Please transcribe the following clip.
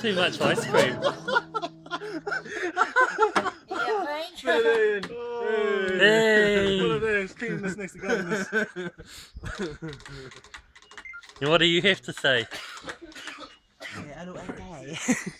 too much ice cream. Hey! One of those, cleaning this next to governors. What do you have to say? Yeah, I don't like that.